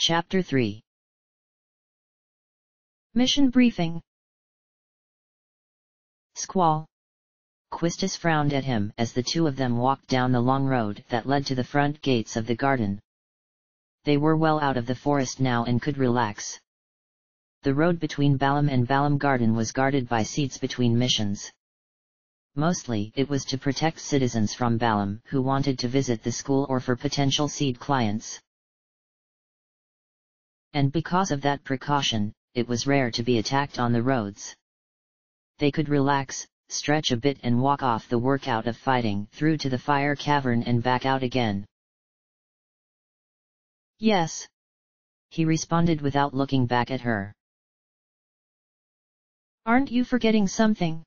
Chapter 3. Mission Briefing. Squall. Quistis frowned at him as the two of them walked down the long road that led to the front gates of the garden. They were well out of the forest now and could relax. The road between Balam and Balam Garden was guarded by seats between missions. Mostly it was to protect citizens from Balam who wanted to visit the school or for potential seed clients. And because of that precaution, it was rare to be attacked on the roads. They could relax, stretch a bit and walk off the workout of fighting through to the fire cavern and back out again. Yes. He responded without looking back at her. Aren't you forgetting something?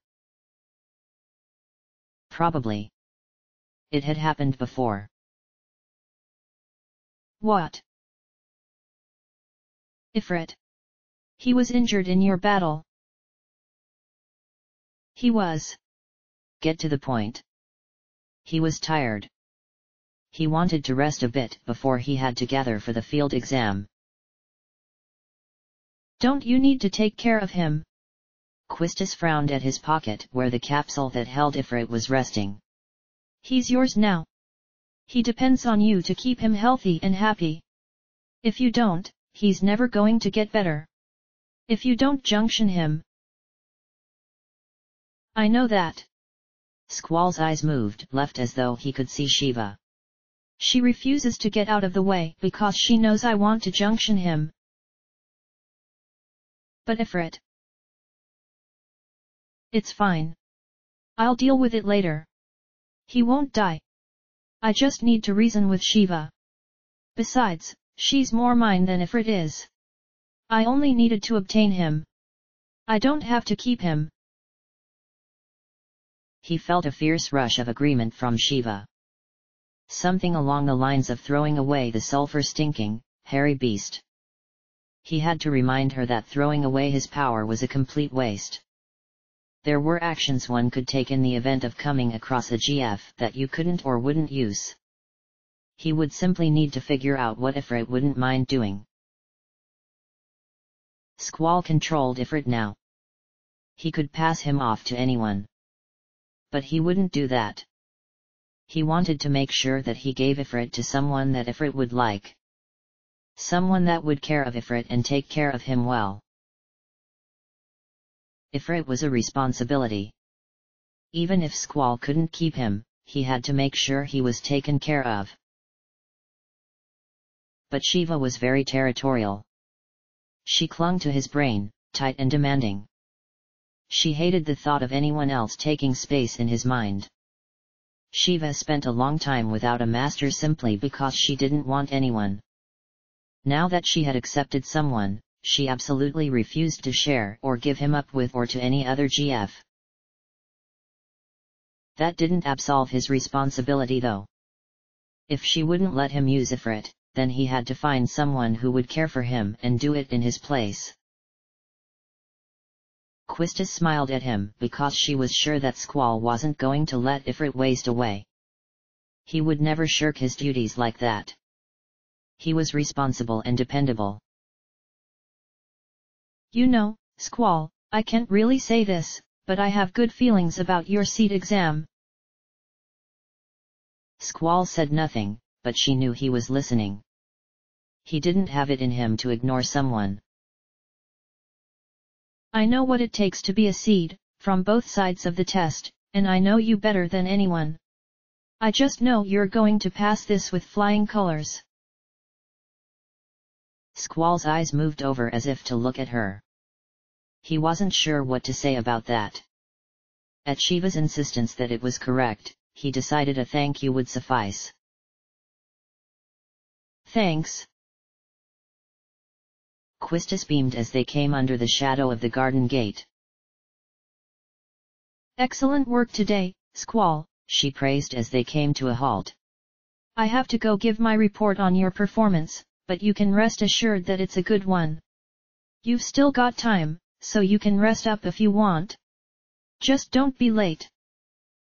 Probably. It had happened before. What? Ifrit. He was injured in your battle. He was. Get to the point. He was tired. He wanted to rest a bit before he had to gather for the field exam. Don't you need to take care of him? Quistis frowned at his pocket where the capsule that held Ifrit was resting. He's yours now. He depends on you to keep him healthy and happy. If you don't, he's never going to get better. If you don't junction him. I know that. Squall's eyes moved left as though he could see Shiva. She refuses to get out of the way because she knows I want to junction him. But Ifrit. It's fine. I'll deal with it later. He won't die. I just need to reason with Shiva. Besides, she's more mine than Ifrit is. I only needed to obtain him. I don't have to keep him. He felt a fierce rush of agreement from Shiva. Something along the lines of throwing away the sulfur-stinking, hairy beast. He had to remind her that throwing away his power was a complete waste. There were actions one could take in the event of coming across a GF that you couldn't or wouldn't use. He would simply need to figure out what Ifrit wouldn't mind doing. Squall controlled Ifrit now. He could pass him off to anyone. But he wouldn't do that. He wanted to make sure that he gave Ifrit to someone that Ifrit would like. Someone that would care of Ifrit and take care of him well. Ifrit was a responsibility. Even if Squall couldn't keep him, he had to make sure he was taken care of. But Shiva was very territorial. She clung to his brain, tight and demanding. She hated the thought of anyone else taking space in his mind. Shiva spent a long time without a master simply because she didn't want anyone. Now that she had accepted someone, she absolutely refused to share or give him up with or to any other GF. That didn't absolve his responsibility though. If she wouldn't let him use Ifrit, then he had to find someone who would care for him and do it in his place. Quistis smiled at him because she was sure that Squall wasn't going to let Ifrit waste away. He would never shirk his duties like that. He was responsible and dependable. You know, Squall, I can't really say this, but I have good feelings about your seed exam. Squall said nothing, but she knew he was listening. He didn't have it in him to ignore someone. I know what it takes to be a seed, from both sides of the test, and I know you better than anyone. I just know you're going to pass this with flying colors. Squall's eyes moved over as if to look at her. He wasn't sure what to say about that. At Shiva's insistence that it was correct, he decided a thank you would suffice. Thanks. Quistis beamed as they came under the shadow of the garden gate. Excellent work today, Squall, she praised as they came to a halt. I have to go give my report on your performance, but you can rest assured that it's a good one. You've still got time, so you can rest up if you want. Just don't be late.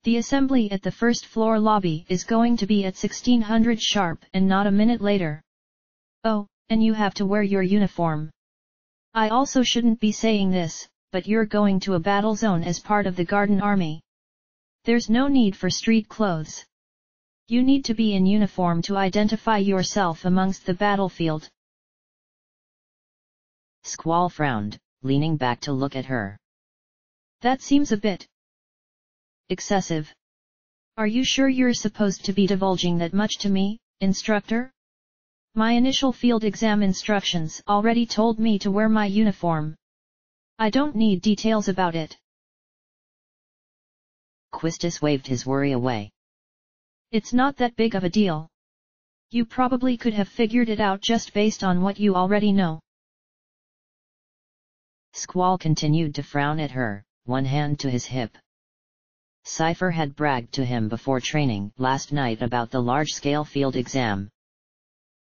The assembly at the first floor lobby is going to be at 1600 sharp and not a minute later. Oh, and you have to wear your uniform. I also shouldn't be saying this, but you're going to a battle zone as part of the garden army. There's no need for street clothes. You need to be in uniform to identify yourself amongst the battlefield. Squall frowned, leaning back to look at her. That seems a bit excessive. Are you sure you're supposed to be divulging that much to me, instructor? My initial field exam instructions already told me to wear my uniform. I don't need details about it. Quistis waved his worry away. It's not that big of a deal. You probably could have figured it out just based on what you already know. Squall continued to frown at her, one hand to his hip. Cypher had bragged to him before training last night about the large-scale field exam.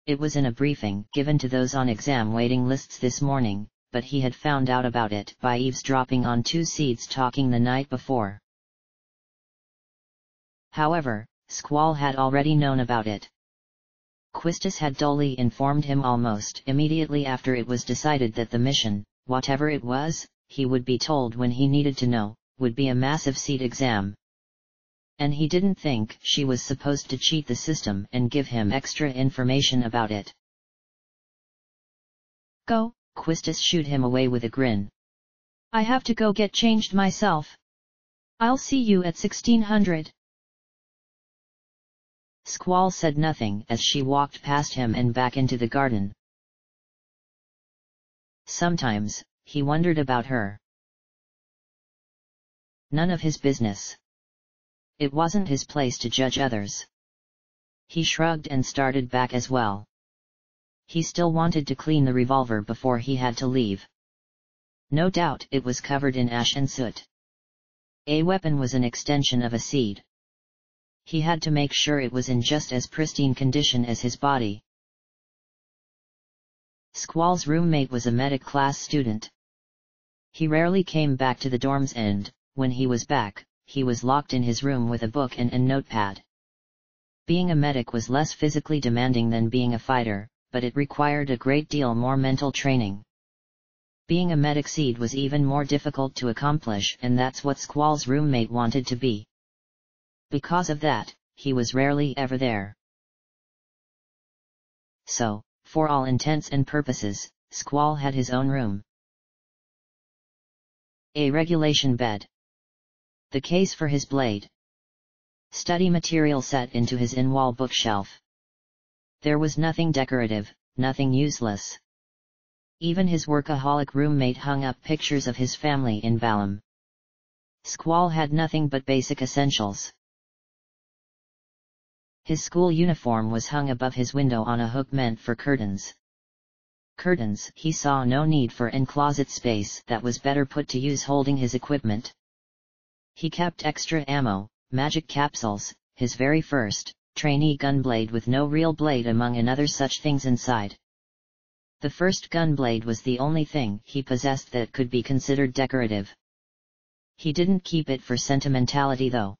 It was in a briefing given to those on exam waiting lists this morning, but he had found out about it by eavesdropping on two seeds talking the night before. However, Squall had already known about it. Quistis had dully informed him almost immediately after it was decided that the mission, whatever it was, he would be told when he needed to know, would be a massive seed exam. And he didn't think she was supposed to cheat the system and give him extra information about it. Go, Quistis shooed him away with a grin. I have to go get changed myself. I'll see you at 1600. Squall said nothing as she walked past him and back into the garden. Sometimes, he wondered about her. None of his business. It wasn't his place to judge others. He shrugged and started back as well. He still wanted to clean the revolver before he had to leave. No doubt it was covered in ash and soot. A weapon was an extension of a seed. He had to make sure it was in just as pristine condition as his body. Squall's roommate was a medic class student. He rarely came back to the dorms and, when he was back, he was locked in his room with a book and a notepad. Being a medic was less physically demanding than being a fighter, but it required a great deal more mental training. Being a medic seed was even more difficult to accomplish, and that's what Squall's roommate wanted to be. Because of that, he was rarely ever there. So, for all intents and purposes, Squall had his own room. A regulation bed. The case for his blade. Study material set into his in-wall bookshelf. There was nothing decorative, nothing useless. Even his workaholic roommate hung up pictures of his family in vellum. Squall had nothing but basic essentials. His school uniform was hung above his window on a hook meant for curtains. Curtains he saw no need for, and closet space that was better put to use holding his equipment. He kept extra ammo, magic capsules, his very first trainee gunblade with no real blade among another such things inside. The first gunblade was the only thing he possessed that could be considered decorative. He didn't keep it for sentimentality though.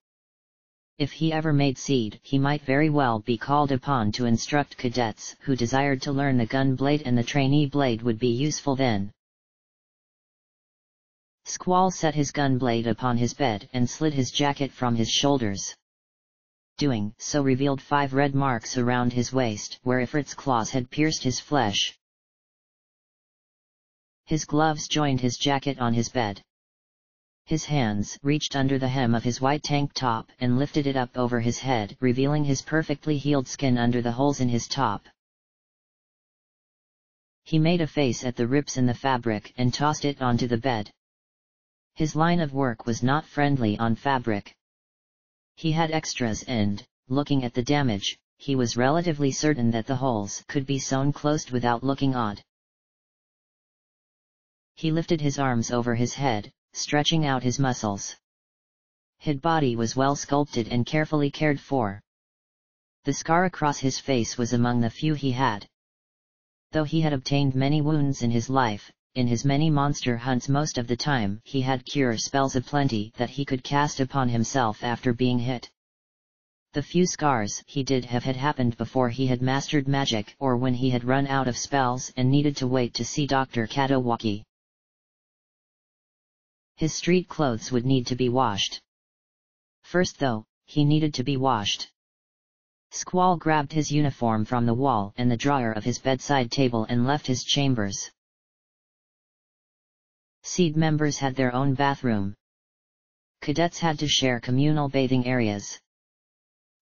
If he ever made seed, he might very well be called upon to instruct cadets who desired to learn the gunblade, and the trainee blade would be useful then. Squall set his gunblade upon his bed and slid his jacket from his shoulders. Doing so revealed 5 red marks around his waist where Ifrit's claws had pierced his flesh. His gloves joined his jacket on his bed. His hands reached under the hem of his white tank top and lifted it up over his head, revealing his perfectly healed skin under the holes in his top. He made a face at the rips in the fabric and tossed it onto the bed. His line of work was not friendly on fabric. He had extras and, looking at the damage, he was relatively certain that the holes could be sewn closed without looking odd. He lifted his arms over his head, stretching out his muscles. His body was well sculpted and carefully cared for. The scar across his face was among the few he had. Though he had obtained many wounds in his life, in his many monster hunts most of the time he had cure spells aplenty that he could cast upon himself after being hit. The few scars he did have had happened before he had mastered magic or when he had run out of spells and needed to wait to see Dr. Katowaki. His street clothes would need to be washed. First though, he needed to be washed. Squall grabbed his uniform from the wall and the drawer of his bedside table and left his chambers. SEED members had their own bathroom. Cadets had to share communal bathing areas.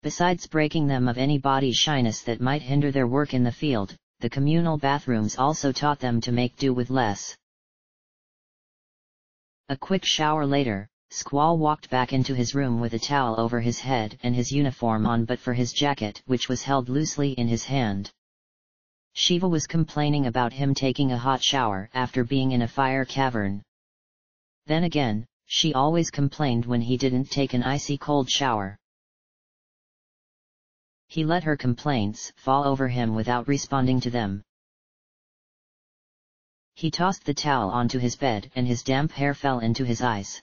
Besides breaking them of any body shyness that might hinder their work in the field, the communal bathrooms also taught them to make do with less. A quick shower later, Squall walked back into his room with a towel over his head and his uniform on but for his jacket which was held loosely in his hand. Shiva was complaining about him taking a hot shower after being in a fire cavern. Then again, she always complained when he didn't take an icy cold shower. He let her complaints fall over him without responding to them. He tossed the towel onto his bed and his damp hair fell into his eyes.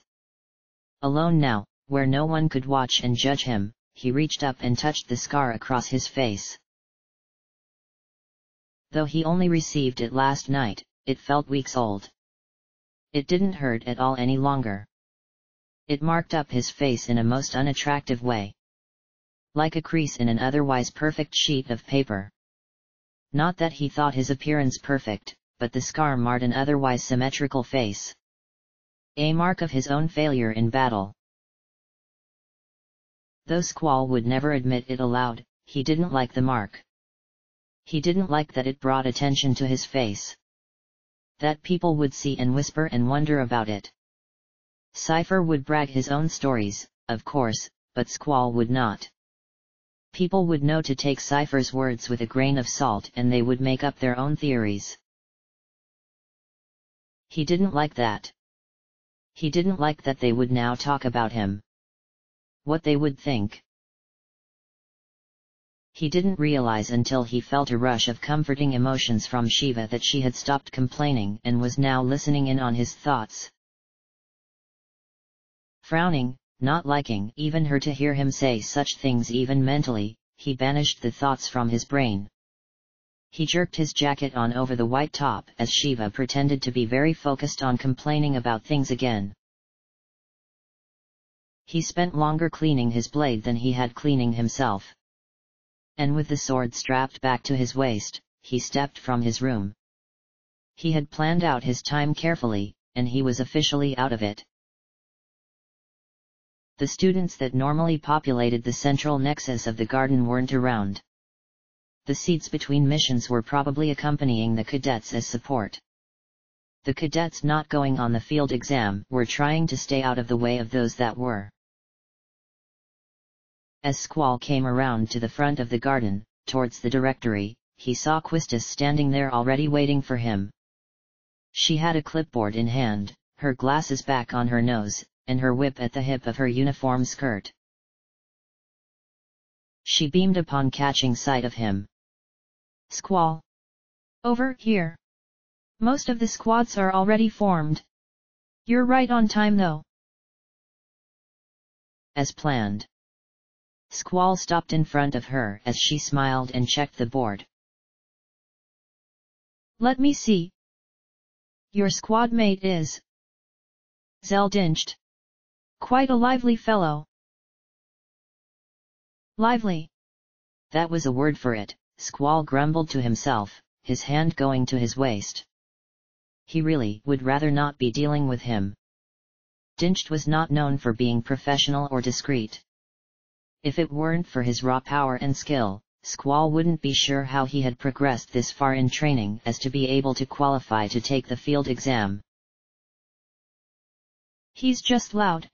Alone now, where no one could watch and judge him, he reached up and touched the scar across his face. Though he only received it last night, it felt weeks old. It didn't hurt at all any longer. It marked up his face in a most unattractive way. Like a crease in an otherwise perfect sheet of paper. Not that he thought his appearance perfect, but the scar marred an otherwise symmetrical face. A mark of his own failure in battle. Though Squall would never admit it aloud, he didn't like the mark. He didn't like that it brought attention to his face. That people would see and whisper and wonder about it. Cypher would brag his own stories, of course, but Squall would not. People would know to take Cypher's words with a grain of salt and they would make up their own theories. He didn't like that. He didn't like that they would now talk about him. What they would think. He didn't realize until he felt a rush of comforting emotions from Shiva that she had stopped complaining and was now listening in on his thoughts. Frowning, not liking even her to hear him say such things even mentally, he banished the thoughts from his brain. He jerked his jacket on over the white top as Shiva pretended to be very focused on complaining about things again. He spent longer cleaning his blade than he had cleaning himself. And with the sword strapped back to his waist, he stepped from his room. He had planned out his time carefully, and he was officially out of it. The students that normally populated the central nexus of the garden weren't around. The seats between missions were probably accompanying the cadets as support. The cadets not going on the field exam were trying to stay out of the way of those that were. As Squall came around to the front of the garden, towards the directory, he saw Quistis standing there already waiting for him. She had a clipboard in hand, her glasses back on her nose, and her whip at the hip of her uniform skirt. She beamed upon catching sight of him. Squall. Over here. Most of the squads are already formed. You're right on time though. As planned. Squall stopped in front of her as she smiled and checked the board. Let me see. Your squad mate is Zell Dinched. Quite a lively fellow. Lively. That was a word for it, Squall grumbled to himself, his hand going to his waist. He really would rather not be dealing with him. Dinched was not known for being professional or discreet. If it weren't for his raw power and skill, Squall wouldn't be sure how he had progressed this far in training as to be able to qualify to take the field exam. He's just loud.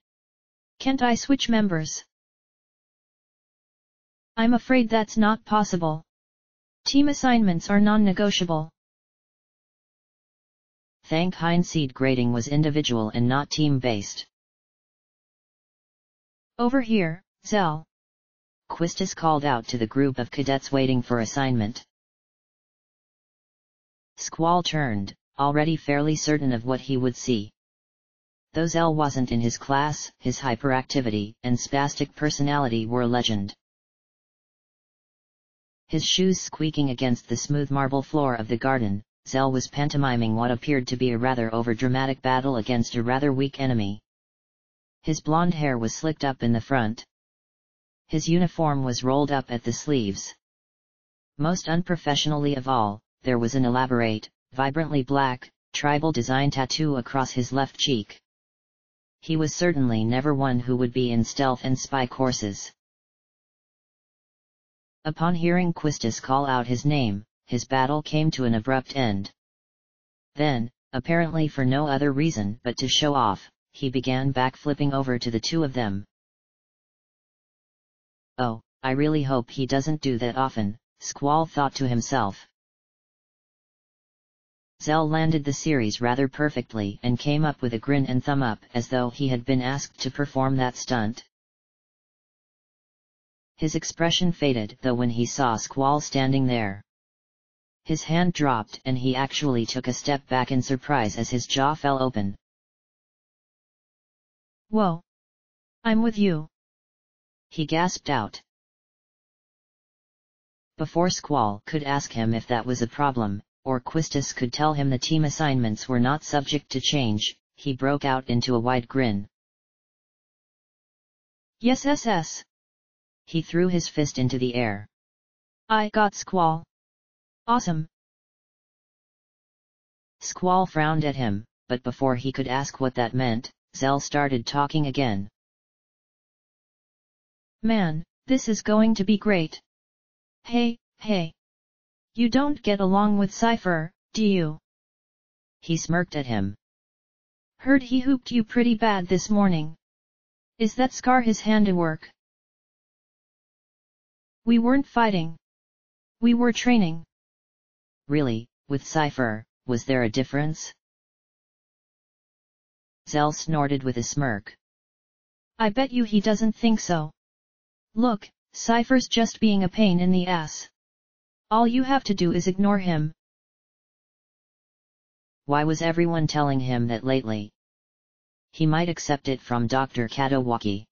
Can't I switch members? I'm afraid that's not possible. Team assignments are non-negotiable. Thank Hindseed grading was individual and not team-based. Over here, Zell. Quistis called out to the group of cadets waiting for assignment. Squall turned, already fairly certain of what he would see. Though Zell wasn't in his class, his hyperactivity and spastic personality were a legend. His shoes squeaking against the smooth marble floor of the garden, Zell was pantomiming what appeared to be a rather overdramatic battle against a rather weak enemy. His blonde hair was slicked up in the front. His uniform was rolled up at the sleeves. Most unprofessionally of all, there was an elaborate, vibrantly black, tribal design tattoo across his left cheek. He was certainly never one who would be in stealth and spy courses. Upon hearing Quistis call out his name, his battle came to an abrupt end. Then, apparently for no other reason but to show off, he began backflipping over to the two of them. Oh, I really hope he doesn't do that often, Squall thought to himself. Zell landed the series rather perfectly and came up with a grin and thumb up as though he had been asked to perform that stunt. His expression faded though when he saw Squall standing there. His hand dropped and he actually took a step back in surprise as his jaw fell open. Whoa! I'm with you! He gasped out. Before Squall could ask him if that was a problem, or Quistis could tell him the team assignments were not subject to change, he broke out into a wide grin. Yes. He threw his fist into the air. I got Squall. Awesome. Squall frowned at him, but before he could ask what that meant, Zell started talking again. Man, this is going to be great. Hey. You don't get along with Cypher, do you? He smirked at him. Heard he hooped you pretty bad this morning. Is that scar his handiwork? We weren't fighting. We were training. Really, with Cypher, was there a difference? Zell snorted with a smirk. I bet you he doesn't think so. Look, Cypher's just being a pain in the ass. All you have to do is ignore him. Why was everyone telling him that lately? He might accept it from Dr. Katawaki.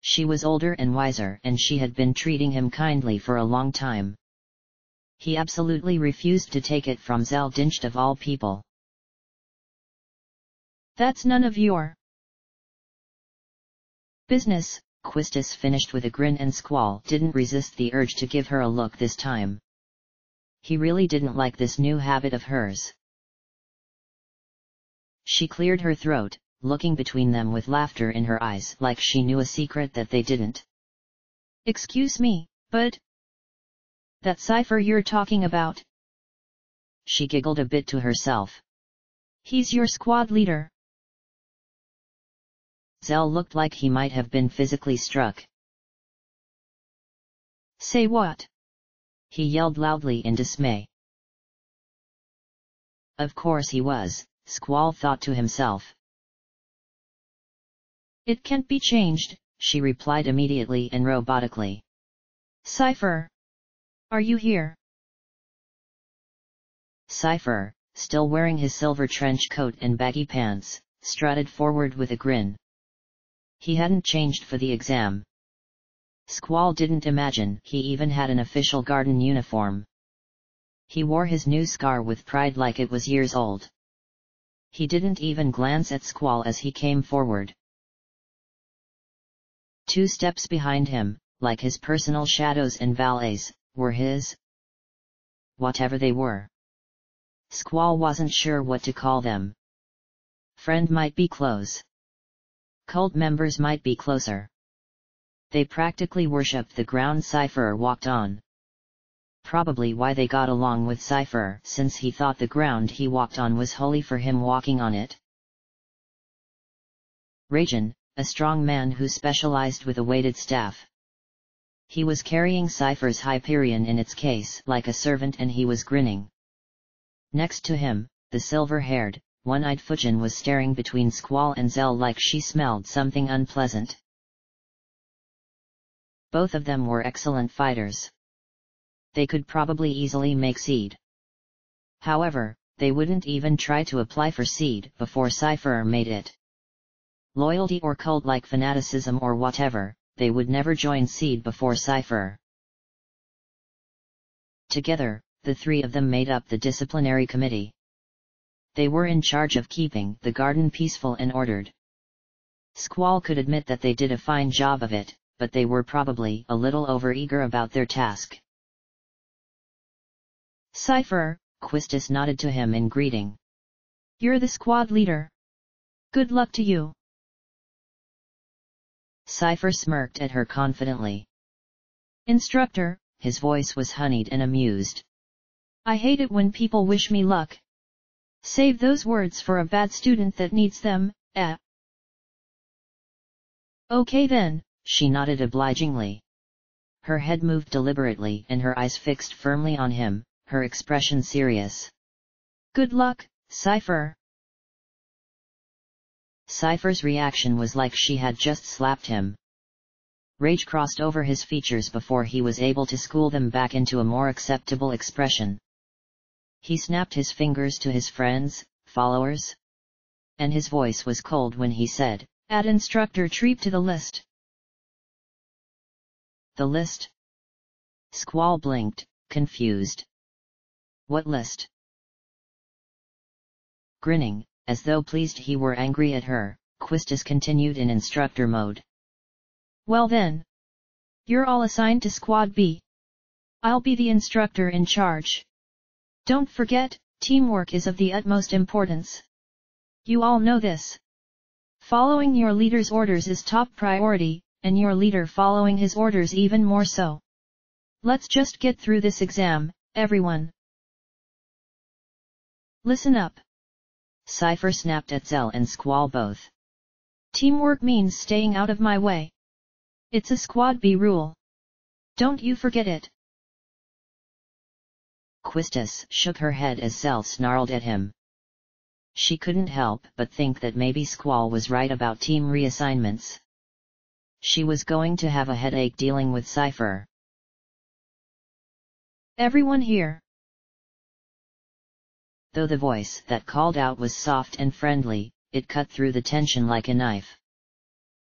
She was older and wiser and she had been treating him kindly for a long time. He absolutely refused to take it from Zell Dinched of all people. That's none of your business, Quistis finished with a grin, and Squall didn't resist the urge to give her a look this time. He really didn't like this new habit of hers. She cleared her throat, looking between them with laughter in her eyes like she knew a secret that they didn't. Excuse me, but that Cypher you're talking about? She giggled a bit to herself. He's your squad leader. Zell looked like he might have been physically struck. Say what? He yelled loudly in dismay. Of course he was, Squall thought to himself. It can't be changed, she replied immediately and robotically. Cypher! Are you here? Cypher, still wearing his silver trench coat and baggy pants, strutted forward with a grin. He hadn't changed for the exam. Squall didn't imagine he even had an official garden uniform. He wore his new scar with pride like it was years old. He didn't even glance at Squall as he came forward. 2 steps behind him, like his personal shadows and valets, were his. Whatever they were. Squall wasn't sure what to call them. Friend might be close. Cult members might be closer. They practically worshipped the ground Cypher walked on. Probably why they got along with Cypher, since he thought the ground he walked on was holy for him walking on it. Rajan, a strong man who specialized with a weighted staff. He was carrying Cypher's Hyperion in its case like a servant and he was grinning. Next to him, the silver-haired, one-eyed Fujin was staring between Squall and Zell like she smelled something unpleasant. Both of them were excellent fighters. They could probably easily make seed. However, they wouldn't even try to apply for seed before Cypher made it. Loyalty or cult-like fanaticism or whatever, they would never join seed before Cypher. Together, the three of them made up the disciplinary committee. They were in charge of keeping the garden peaceful and ordered. Squall could admit that they did a fine job of it, but they were probably a little overeager about their task. Cypher, Quistis nodded to him in greeting. You're the squad leader. Good luck to you. Cypher smirked at her confidently. Instructor, his voice was honeyed and amused. I hate it when people wish me luck. Save those words for a bad student that needs them, eh? Okay then, she nodded obligingly. Her head moved deliberately and her eyes fixed firmly on him, her expression serious. Good luck, Cypher. Cypher's reaction was like she had just slapped him. Rage crossed over his features before he was able to school them back into a more acceptable expression. He snapped his fingers to his friends, followers. And his voice was cold when he said, Add Instructor Treep to the list. The list? Squall blinked, confused. What list? Grinning, as though pleased he were angry at her, Quistis continued in instructor mode. Well then. You're all assigned to Squad B. I'll be the instructor in charge. Don't forget, teamwork is of the utmost importance. You all know this. Following your leader's orders is top priority, and your leader following his orders even more so. Let's just get through this exam, everyone. Listen up. Cypher snapped at Zell and Squall both. Teamwork means staying out of my way. It's a Squad B rule. Don't you forget it. Quistis shook her head as Zell snarled at him. She couldn't help but think that maybe Squall was right about team reassignments. She was going to have a headache dealing with Cypher. Everyone here. Though the voice that called out was soft and friendly, it cut through the tension like a knife.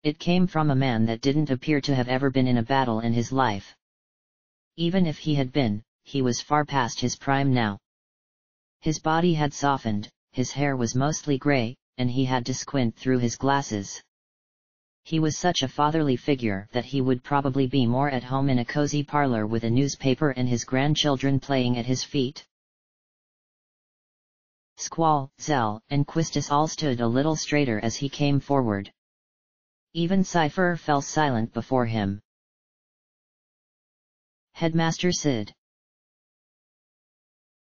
It came from a man that didn't appear to have ever been in a battle in his life. Even if he had been, he was far past his prime now. His body had softened, his hair was mostly gray, and he had to squint through his glasses. He was such a fatherly figure that he would probably be more at home in a cozy parlor with a newspaper and his grandchildren playing at his feet. Squall, Zell, and Quistis all stood a little straighter as he came forward. Even Cypher fell silent before him. Headmaster Sid.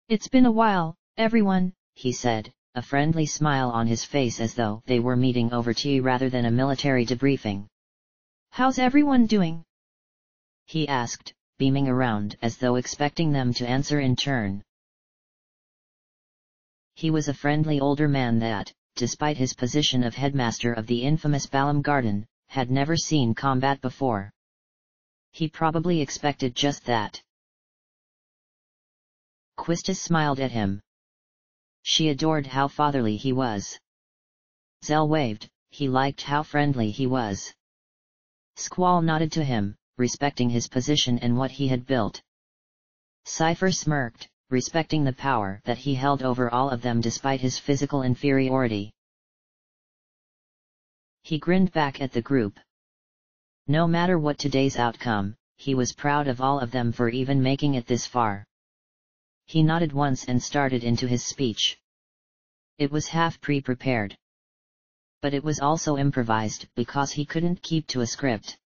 It's been a while, everyone, he said, a friendly smile on his face as though they were meeting over tea rather than a military debriefing. How's everyone doing? He asked, beaming around as though expecting them to answer in turn. He was a friendly older man that, despite his position of headmaster of the infamous Balam Garden, had never seen combat before. He probably expected just that. Quistis smiled at him. She adored how fatherly he was. Zell waved, he liked how friendly he was. Squall nodded to him, respecting his position and what he had built. Cypher smirked, respecting the power that he held over all of them despite his physical inferiority. He grinned back at the group. No matter what today's outcome, he was proud of all of them for even making it this far. He nodded once and started into his speech. It was half pre-prepared. But it was also improvised because he couldn't keep to a script.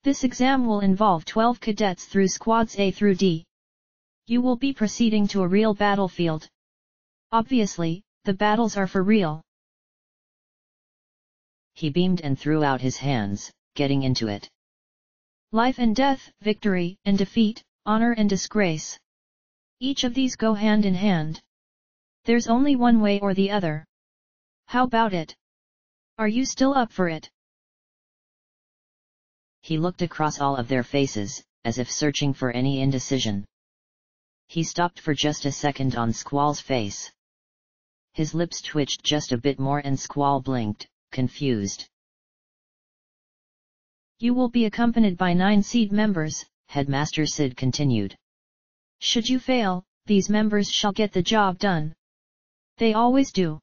This exam will involve 12 cadets through squads A through D. You will be proceeding to a real battlefield. Obviously, the battles are for real. He beamed and threw out his hands, getting into it. Life and death, victory and defeat, honor and disgrace. Each of these go hand in hand. There's only one way or the other. How about it? Are you still up for it? He looked across all of their faces, as if searching for any indecision. He stopped for just a second on Squall's face. His lips twitched just a bit more and Squall blinked, confused. You will be accompanied by 9 SEED members, Headmaster Sid continued. Should you fail, these members shall get the job done. They always do.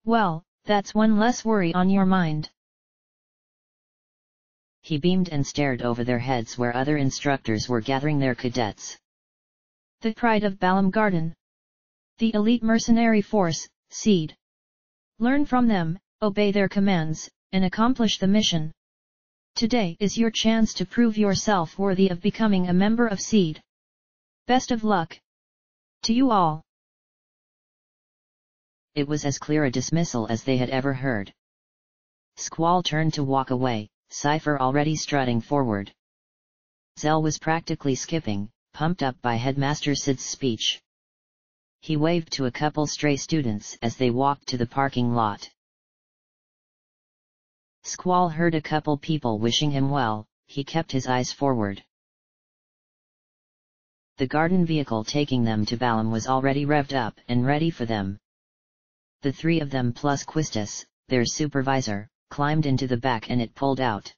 Well, that's one less worry on your mind. He beamed and stared over their heads where other instructors were gathering their cadets. The pride of Balam Garden. The elite mercenary force, Seed. Learn from them, obey their commands, and accomplish the mission. Today is your chance to prove yourself worthy of becoming a member of Seed. Best of luck to you all. It was as clear a dismissal as they had ever heard. Squall turned to walk away, Cypher already strutting forward. Zell was practically skipping, pumped up by Headmaster Sid's speech. He waved to a couple stray students as they walked to the parking lot. Squall heard a couple people wishing him well. He kept his eyes forward. The garden vehicle taking them to Balam was already revved up and ready for them. The three of them plus Quistis, their supervisor, climbed into the back and it pulled out.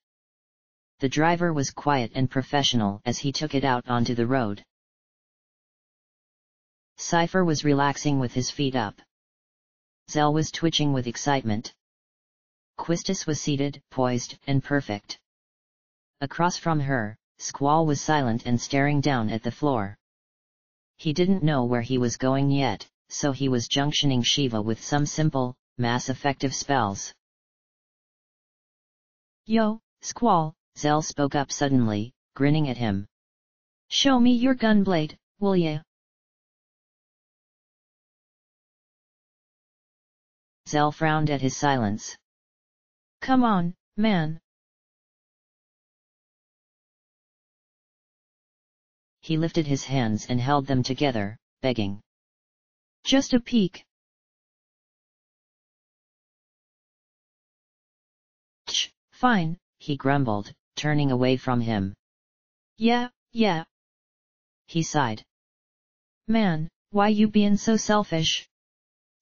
The driver was quiet and professional as he took it out onto the road. Cypher was relaxing with his feet up. Zell was twitching with excitement. Quistis was seated, poised, and perfect. Across from her, Squall was silent and staring down at the floor. He didn't know where he was going yet, so he was junctioning Shiva with some simple, mass-effective spells. Yo, Squall, Zell spoke up suddenly, grinning at him. Show me your gunblade, will ya? Zell frowned at his silence. Come on, man. He lifted his hands and held them together, begging. Just a peek. Tch, fine, he grumbled, turning away from him. Yeah. He sighed. Man, why you bein' so selfish?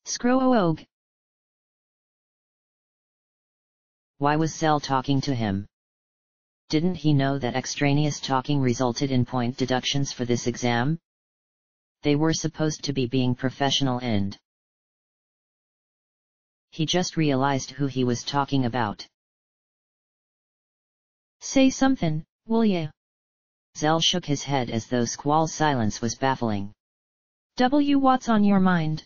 Scrow-o-og. Why was Zell talking to him? Didn't he know that extraneous talking resulted in point deductions for this exam? They were supposed to be being professional and... He just realized who he was talking about. Say something, will ya? Zell shook his head as though Squall's silence was baffling. What's on your mind?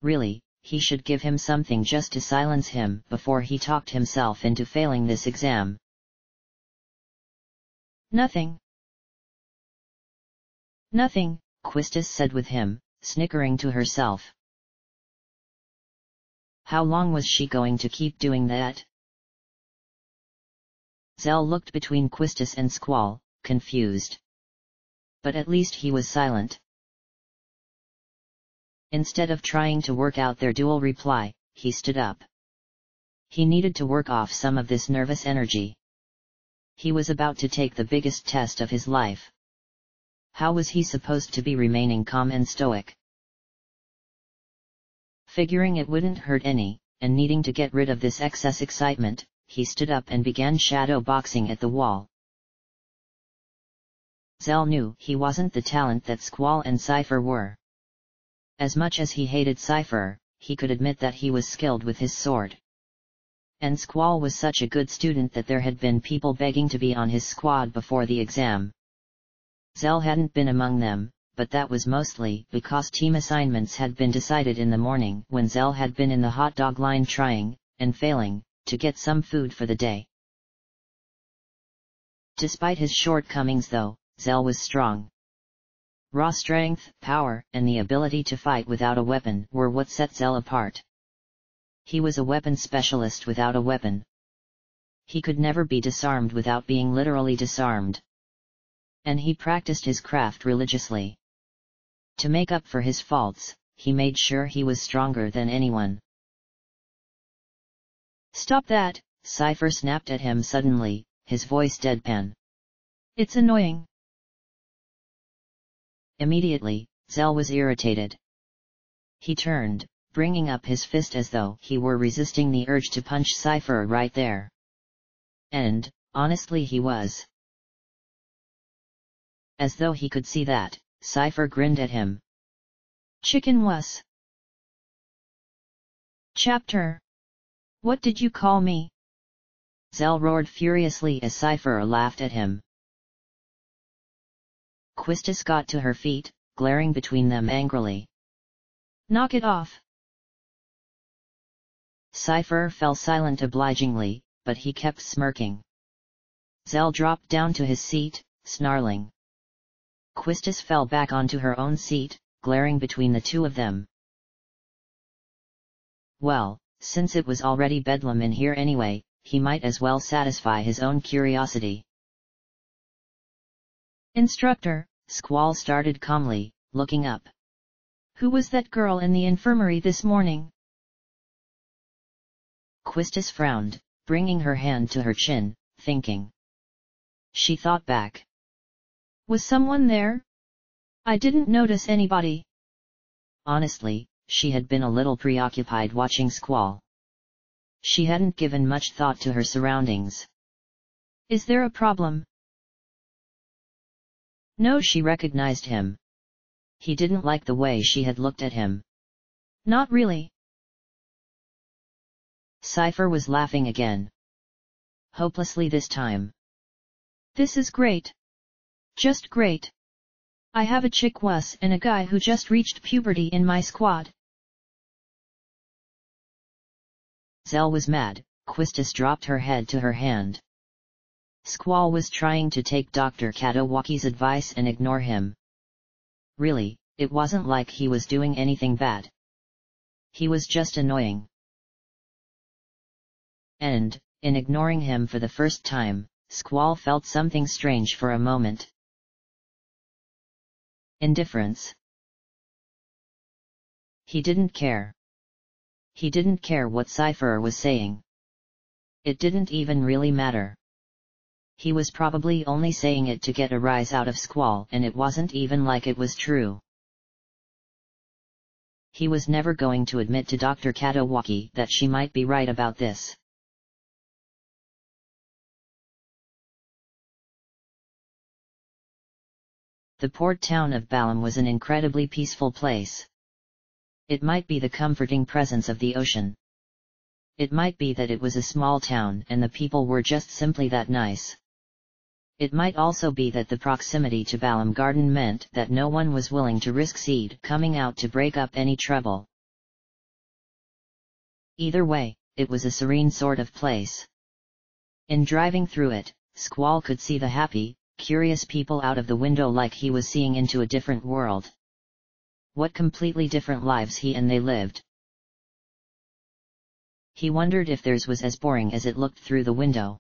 Really, he should give him something just to silence him before he talked himself into failing this exam. Nothing, Quistis said with him, snickering to herself. How long was she going to keep doing that? Zell looked between Quistis and Squall, confused. But at least he was silent. Instead of trying to work out their dual reply, he stood up. He needed to work off some of this nervous energy. He was about to take the biggest test of his life. How was he supposed to be remaining calm and stoic? Figuring it wouldn't hurt any, and needing to get rid of this excess excitement, he stood up and began shadow boxing at the wall. Zell knew he wasn't the talent that Squall and Cypher were. As much as he hated Cypher, he could admit that he was skilled with his sword. And Squall was such a good student that there had been people begging to be on his squad before the exam. Zell hadn't been among them, but that was mostly because team assignments had been decided in the morning when Zell had been in the hot dog line trying, and failing, to get some food for the day. Despite his shortcomings though, Zell was strong. Raw strength, power, and the ability to fight without a weapon were what set Zell apart. He was a weapon specialist without a weapon. He could never be disarmed without being literally disarmed. And he practiced his craft religiously. To make up for his faults, he made sure he was stronger than anyone. Stop that, Cypher snapped at him suddenly, his voice deadpan. It's annoying. Immediately, Zell was irritated. He turned, bringing up his fist as though he were resisting the urge to punch Cypher right there. And, honestly he was. As though he could see that, Cypher grinned at him. Chicken wuss. Chapter. What did you call me? Zell roared furiously as Cypher laughed at him. Quistis got to her feet, glaring between them angrily. Knock it off. Cypher fell silent obligingly, but he kept smirking. Zell dropped down to his seat, snarling. Quistis fell back onto her own seat, glaring between the two of them. Well, since it was already bedlam in here anyway, he might as well satisfy his own curiosity. Instructor, Squall started calmly, looking up. Who was that girl in the infirmary this morning? Quistis frowned, bringing her hand to her chin, thinking. She thought back. Was someone there? I didn't notice anybody. Honestly, she had been a little preoccupied watching Squall. She hadn't given much thought to her surroundings. Is there a problem? No, she recognized him. He didn't like the way she had looked at him. Not really. Cypher was laughing again. Hopelessly this time. This is great. Just great. I have a chick wuss and a guy who just reached puberty in my squad. Zell was mad. Quistis dropped her head to her hand. Squall was trying to take Dr. Katawaki's advice and ignore him. Really, it wasn't like he was doing anything bad. He was just annoying. And, in ignoring him for the first time, Squall felt something strange for a moment. Indifference. He didn't care. He didn't care what Cypher was saying. It didn't even really matter. He was probably only saying it to get a rise out of Squall, and it wasn't even like it was true. He was never going to admit to Dr. Katawaki that she might be right about this. The port town of Balam was an incredibly peaceful place. It might be the comforting presence of the ocean. It might be that it was a small town and the people were just simply that nice. It might also be that the proximity to Balam Garden meant that no one was willing to risk Seed coming out to break up any trouble. Either way, it was a serene sort of place. In driving through it, Squall could see the happy, curious people out of the window like he was seeing into a different world. What completely different lives he and they lived. He wondered if theirs was as boring as it looked through the window.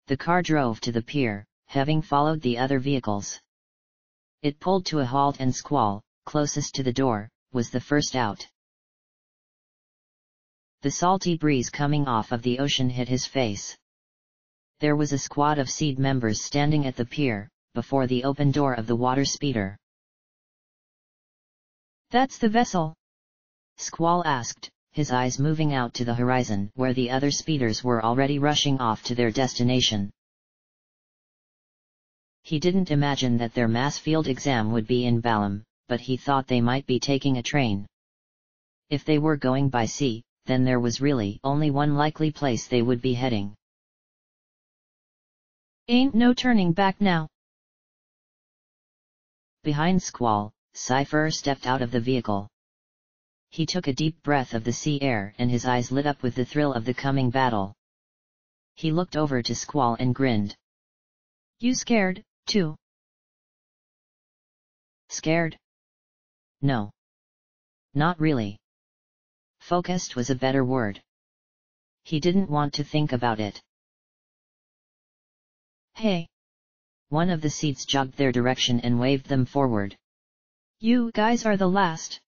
The car drove to the pier, having followed the other vehicles. It pulled to a halt and Squall, closest to the door, was the first out. The salty breeze coming off of the ocean hit his face. There was a squad of Seed members standing at the pier, before the open door of the water speeder. That's the vessel? Squall asked, his eyes moving out to the horizon where the other speeders were already rushing off to their destination. He didn't imagine that their mass field exam would be in Balam, but he thought they might be taking a train. If they were going by sea, then there was really only one likely place they would be heading. Ain't no turning back now. Behind Squall, Cypher stepped out of the vehicle. He took a deep breath of the sea air and his eyes lit up with the thrill of the coming battle. He looked over to Squall and grinned. You scared, too? Scared? No. Not really. Focused was a better word. He didn't want to think about it. Hey! One of the seats jogged their direction and waved them forward. You guys are the last.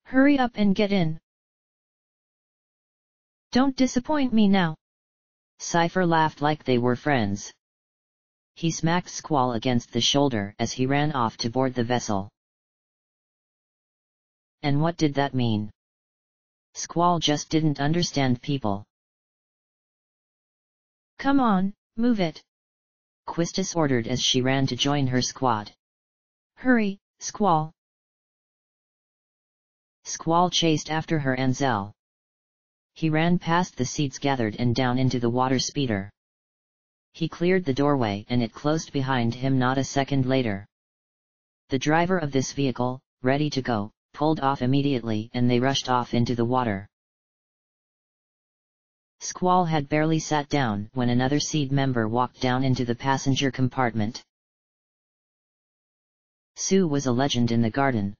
Hurry up and get in. Don't disappoint me now. Cypher laughed like they were friends. He smacked Squall against the shoulder as he ran off to board the vessel. And what did that mean? Squall just didn't understand people. Come on, move it. Quistis ordered as she ran to join her squad. Hurry, Squall! Squall chased after her and Zell. He ran past the seats gathered and down into the water speeder. He cleared the doorway and it closed behind him not a second later. The driver of this vehicle, ready to go, pulled off immediately and they rushed off into the water. Squall had barely sat down when another SEED member walked down into the passenger compartment. Sue was a legend in the garden.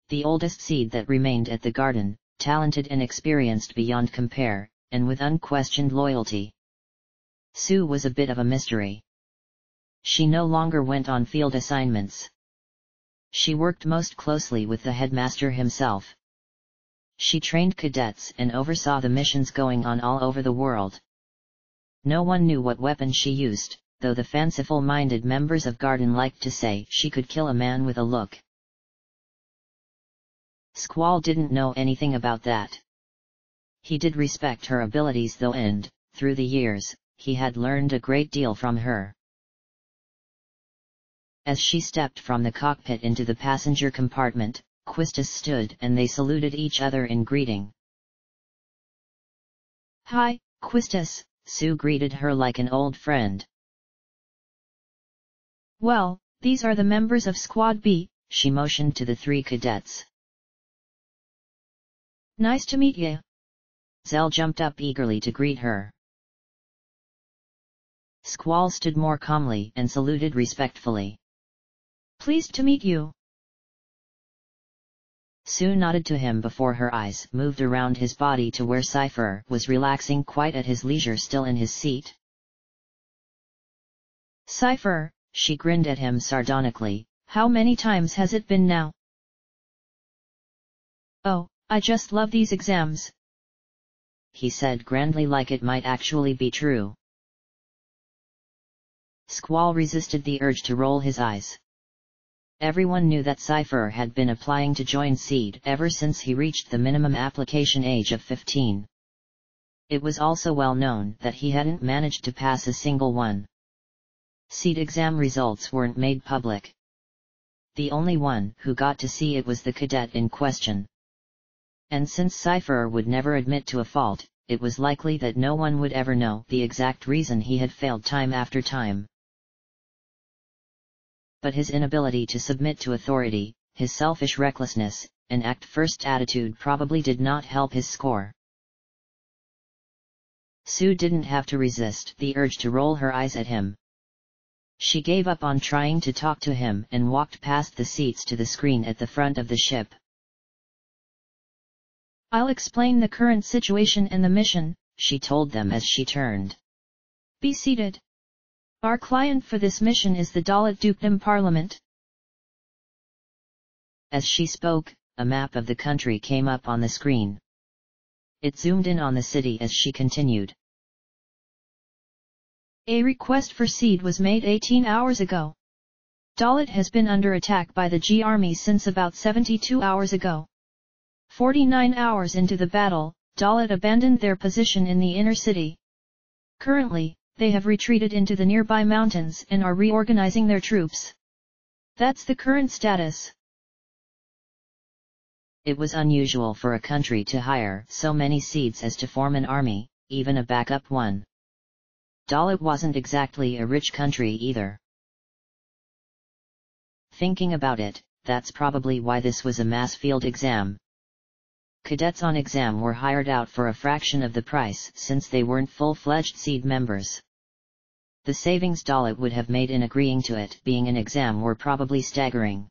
The oldest SEED that remained at the garden, talented and experienced beyond compare, and with unquestioned loyalty. Sue was a bit of a mystery. She no longer went on field assignments. She worked most closely with the headmaster himself. She trained cadets and oversaw the missions going on all over the world. No one knew what weapon she used, though the fanciful-minded members of Garden liked to say she could kill a man with a look. Squall didn't know anything about that. He did respect her abilities though, and, through the years, he had learned a great deal from her. As she stepped from the cockpit into the passenger compartment, Quistis stood and they saluted each other in greeting. Hi, Quistis, Sue greeted her like an old friend. Well, these are the members of Squad B, she motioned to the three cadets. Nice to meet you. Zell jumped up eagerly to greet her. Squall stood more calmly and saluted respectfully. Pleased to meet you. Sue nodded to him before her eyes moved around his body to where Cypher was relaxing quite at his leisure still in his seat. Cypher, she grinned at him sardonically, how many times has it been now? Oh, I just love these exams, he said grandly like it might actually be true. Squall resisted the urge to roll his eyes. Everyone knew that Cypher had been applying to join SEED ever since he reached the minimum application age of 15. It was also well known that he hadn't managed to pass a single one. SEED exam results weren't made public. The only one who got to see it was the cadet in question. And since Cypher would never admit to a fault, it was likely that no one would ever know the exact reason he had failed time after time. But his inability to submit to authority, his selfish recklessness, and act-first attitude probably did not help his score. Sue didn't have to resist the urge to roll her eyes at him. She gave up on trying to talk to him and walked past the seats to the screen at the front of the ship. I'll explain the current situation and the mission, she told them as she turned. Be seated. Our client for this mission is the Dalit Dukedom Parliament. As she spoke, a map of the country came up on the screen. It zoomed in on the city as she continued. A request for SEED was made 18 hours ago. Dalit has been under attack by the G Army since about 72 hours ago. 49 hours into the battle, Dalit abandoned their position in the inner city. Currently, they have retreated into the nearby mountains and are reorganizing their troops. That's the current status. It was unusual for a country to hire so many SEEDs as to form an army, even a backup one. Dalit wasn't exactly a rich country either. Thinking about it, that's probably why this was a mass field exam. Cadets on exam were hired out for a fraction of the price since they weren't full-fledged SEED members. The savings Dalit would have made in agreeing to it being an exam were probably staggering.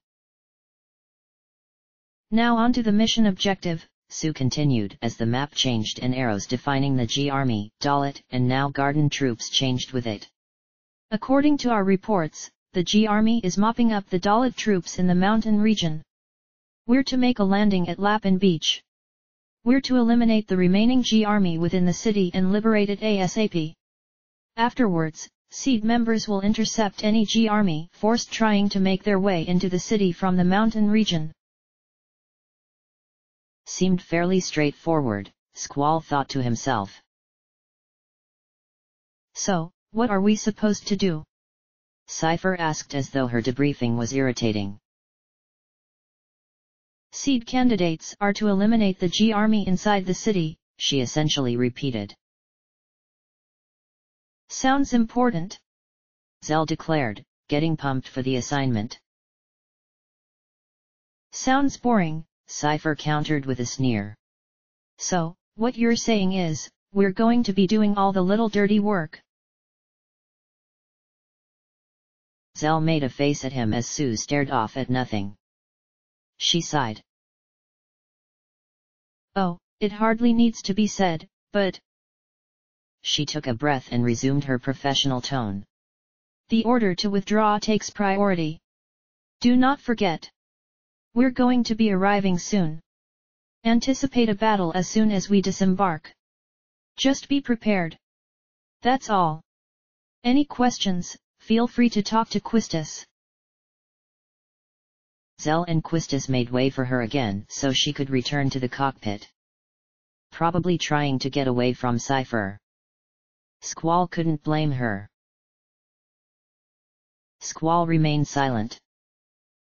Now on to the mission objective, Sue continued as the map changed and arrows defining the G Army, Dalit, and now Garden troops changed with it. According to our reports, the G Army is mopping up the Dalit troops in the mountain region. We're to make a landing at Lapin Beach. We're to eliminate the remaining G Army within the city and liberate it ASAP. Afterwards, SEED members will intercept any G Army force trying to make their way into the city from the mountain region. Seemed fairly straightforward, Squall thought to himself. So, what are we supposed to do? Cypher asked as though her debriefing was irritating. Seed candidates are to eliminate the G army inside the city, she essentially repeated. Sounds important, Zell declared, getting pumped for the assignment. Sounds boring, Cypher countered with a sneer. So, what you're saying is, we're going to be doing all the little dirty work. Zell made a face at him as Sue stared off at nothing. She sighed. Oh, it hardly needs to be said, but... She took a breath and resumed her professional tone. The order to withdraw takes priority. Do not forget. We're going to be arriving soon. Anticipate a battle as soon as we disembark. Just be prepared. That's all. Any questions, feel free to talk to Quistis. Zell and Quistis made way for her again so she could return to the cockpit. Probably trying to get away from Cypher. Squall couldn't blame her. Squall remained silent.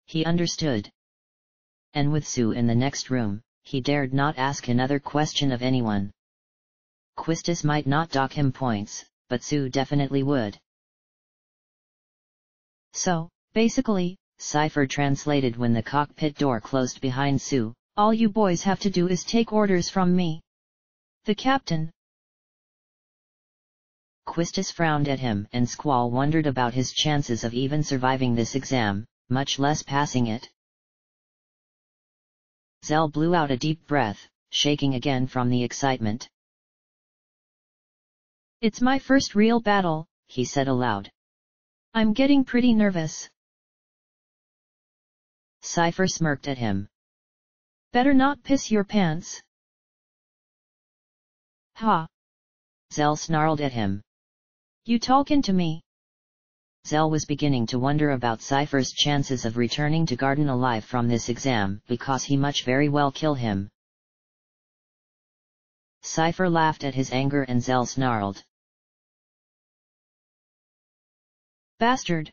He understood. And with Sue in the next room, he dared not ask another question of anyone. Quistis might not dock him points, but Sue definitely would. So, basically, Cypher translated when the cockpit door closed behind Sue, all you boys have to do is take orders from me. The captain. Quistis frowned at him and Squall wondered about his chances of even surviving this exam, much less passing it. Zell blew out a deep breath, shaking again from the excitement. It's my first real battle, he said aloud. I'm getting pretty nervous. Cypher smirked at him. Better not piss your pants. Ha! Zell snarled at him. You talkin' to me? Zell was beginning to wonder about Cypher's chances of returning to Garden alive from this exam, because he might very well kill him. Cypher laughed at his anger and Zell snarled. Bastard!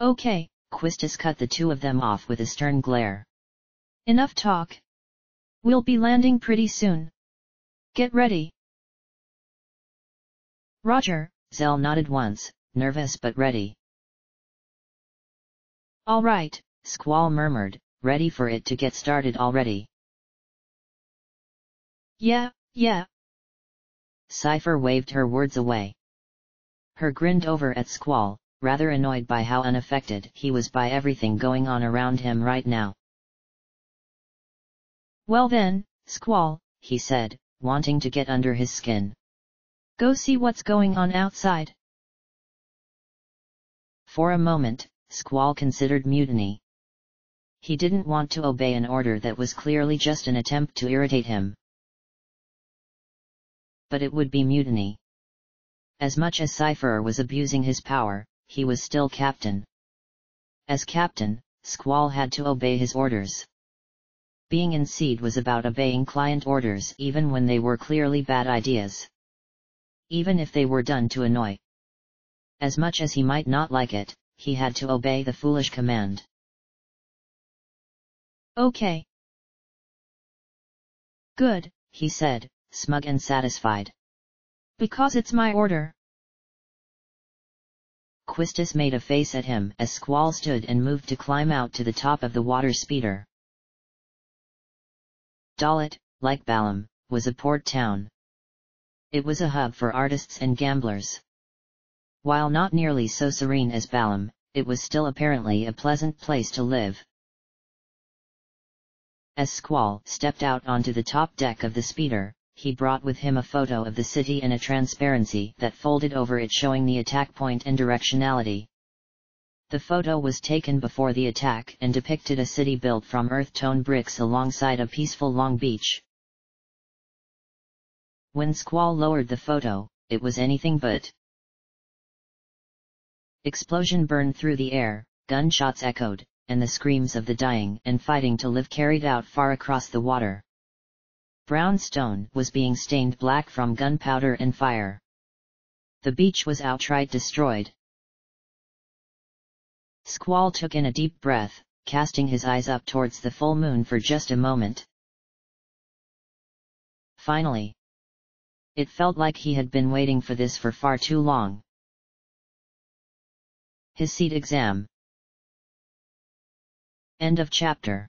Okay, Quistis cut the two of them off with a stern glare. Enough talk. We'll be landing pretty soon. Get ready. Roger, Zell nodded once, nervous but ready. All right, Squall murmured, ready for it to get started already. Yeah. Cypher waved her words away. Her grinned over at Squall, rather annoyed by how unaffected he was by everything going on around him right now. Well then, Squall, he said, wanting to get under his skin. Go see what's going on outside. For a moment, Squall considered mutiny. He didn't want to obey an order that was clearly just an attempt to irritate him. But it would be mutiny. As much as Cypher was abusing his power, he was still captain. As captain, Squall had to obey his orders. Being in Seed was about obeying client orders even when they were clearly bad ideas. Even if they were done to annoy. As much as he might not like it, he had to obey the foolish command. Okay. Good, he said, smug and satisfied. Because it's my order. Quistis made a face at him as Squall stood and moved to climb out to the top of the water speeder. Dalit, like Balam, was a port town. It was a hub for artists and gamblers. While not nearly so serene as Balam, it was still apparently a pleasant place to live. As Squall stepped out onto the top deck of the speeder, he brought with him a photo of the city and a transparency that folded over it showing the attack point and directionality. The photo was taken before the attack and depicted a city built from earth-tone bricks alongside a peaceful long beach. When Squall lowered the photo, it was anything but. Explosion burned through the air, gunshots echoed, and the screams of the dying and fighting to live carried out far across the water. Brown stone was being stained black from gunpowder and fire. The beach was outright destroyed. Squall took in a deep breath, casting his eyes up towards the full moon for just a moment. Finally. It felt like he had been waiting for this for far too long. His seat exam. End of chapter.